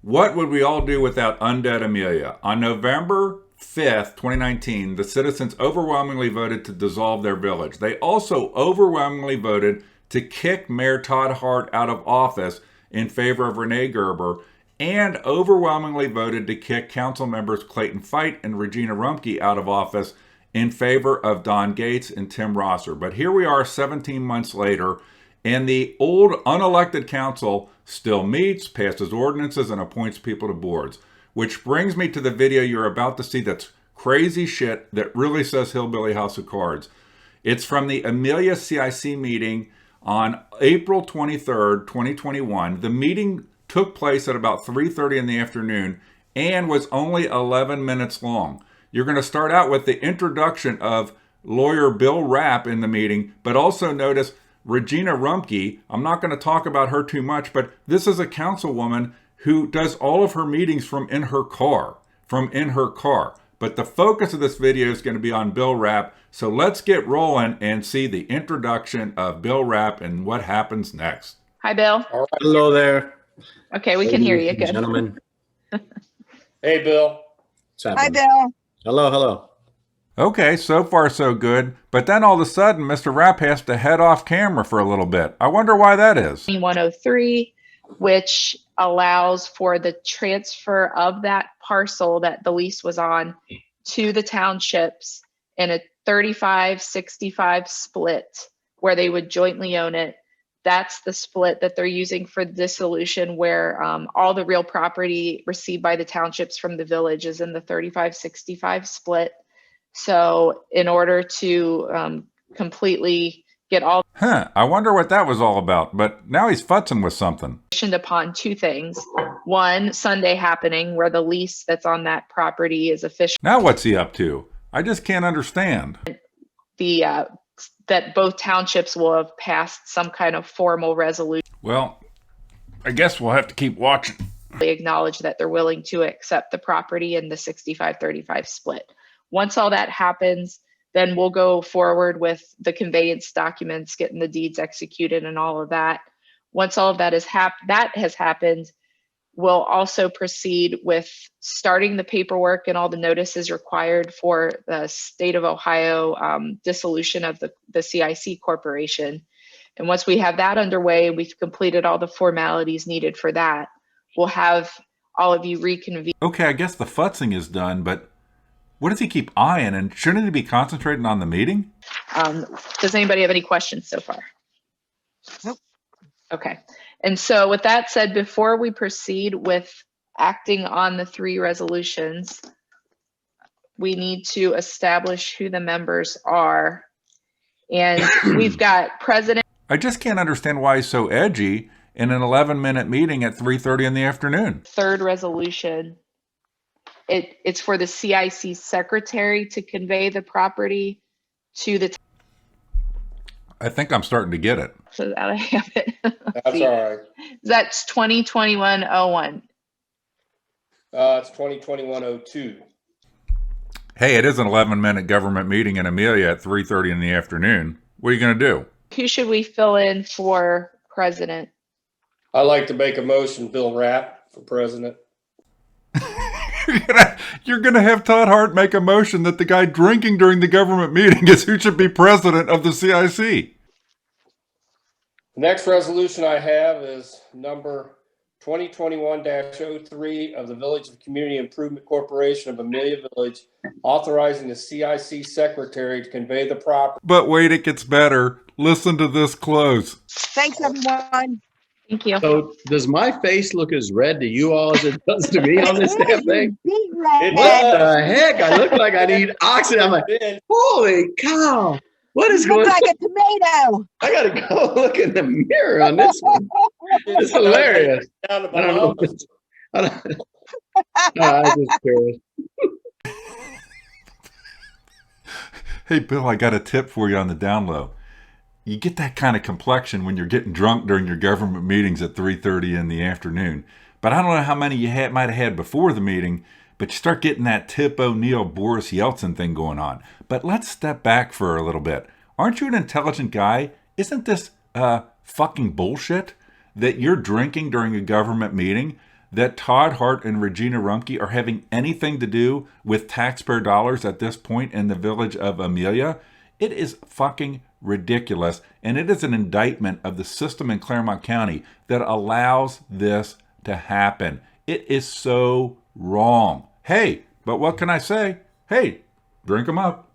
What would we all do without undead Amelia? On November 5th, 2019, the citizens overwhelmingly voted to dissolve their village. They also overwhelmingly voted to kick Mayor Todd Hart out of office in favor of Renee Gerber, and overwhelmingly voted to kick council members Clayton Fite and Regina Rumpke out of office in favor of Don Gates and Tim Rosser. But here we are 17 months later, and the old unelected council still meets, passes ordinances, and appoints people to boards. Which brings me to the video you're about to see that's crazy shit that really says Hillbilly House of Cards. It's from the Amelia CIC meeting on April 23rd, 2021. The meeting took place at about 3:30 in the afternoon and was only 11 minutes long. You're going to start out with the introduction of lawyer Bill Rapp in the meeting, but also notice Regina Rumpke. I'm not going to talk about her too much, but this is a councilwoman who does all of her meetings from in her car. But the focus of this video is going to be on Bill Rapp. So let's get rolling and see the introduction of Bill Rapp and what happens next. Hi, Bill. All right. Hello there. Okay, we can hear you. Good. Gentlemen. Hey, Bill. Hi, Bill. Hello. Okay, so far so good. But then all of a sudden, Mr. Rapp has to head off camera for a little bit. I wonder why that is. 103, which allows for the transfer of that parcel that the lease was on to the townships in a 35-65 split where they would jointly own it. That's the split that they're using for dissolution, where all the real property received by the townships from the village is in the 35-65 split. So in order to completely get all I wonder what that was all about, but now he's futzing with something. Upon two things. One, Sunday happening, where the lease that's on that property is official. Now what's he up to? I just can't understand. That both townships will have passed some kind of formal resolution. Well, I guess we'll have to keep watching. They acknowledge that they're willing to accept the property in the 65-35 split. Once all that happens, then we'll go forward with the conveyance documents, getting the deeds executed and all of that. Once all of that has happened, we'll also proceed with starting the paperwork and all the notices required for the state of Ohio dissolution of the CIC corporation. And once we have that underway, we've completed all the formalities needed for that, we'll have all of you reconvene. Okay, I guess the futzing is done, but what does he keep eyeing? And shouldn't he be concentrating on the meeting? Does anybody have any questions so far? Nope. Okay. And so with that said, before we proceed with acting on the three resolutions, we need to establish who the members are. And we've got President. I just can't understand why he's so edgy in an 11-minute meeting at 3:30 in the afternoon. Third resolution. It's for the CIC secretary to convey the property to the. I think I'm starting to get it. So that I have it. That's all right. That's 2021-01. It's 2021-02. Hey, it is an 11-minute government meeting in Amelia at 3:30 in the afternoon. What are you going to do? Who should we fill in for president? I'd like to make a motion, Bill Rapp for president. You're gonna have Todd Hart make a motion that the guy drinking during the government meeting is who should be president of the CIC. The next resolution I have is number 2021-03 of the Village of Community Improvement Corporation of Amelia Village, authorizing the CIC secretary to convey the property. But wait, it gets better. Listen to this close. Thanks, everyone. Thank you. So does my face look as red to you all as it does to me on this damn thing? It What does. the heck? I look like I need oxygen. I'm like, holy cow. What is You look going on? like a tomato. I gotta go look in the mirror on this one. It's hilarious. Down to I don't know. Bahamas. I don't, I'm just curious. Hey, Bill, I got a tip for you on the down low. You get that kind of complexion when you're getting drunk during your government meetings at 3:30 in the afternoon. But I don't know how many you might have had before the meeting, but you start getting that Tip O'Neill, Boris Yeltsin thing going on. But let's step back for a little bit. Aren't you an intelligent guy? Isn't this fucking bullshit that you're drinking during a government meeting? that Todd Hart and Regina Rumpke are having anything to do with taxpayer dollars at this point in the village of Amelia. It is fucking ridiculous, and it is an indictment of the system in Claremont County that allows this to happen. It is so wrong. Hey, but what can I say? Hey, drink them up.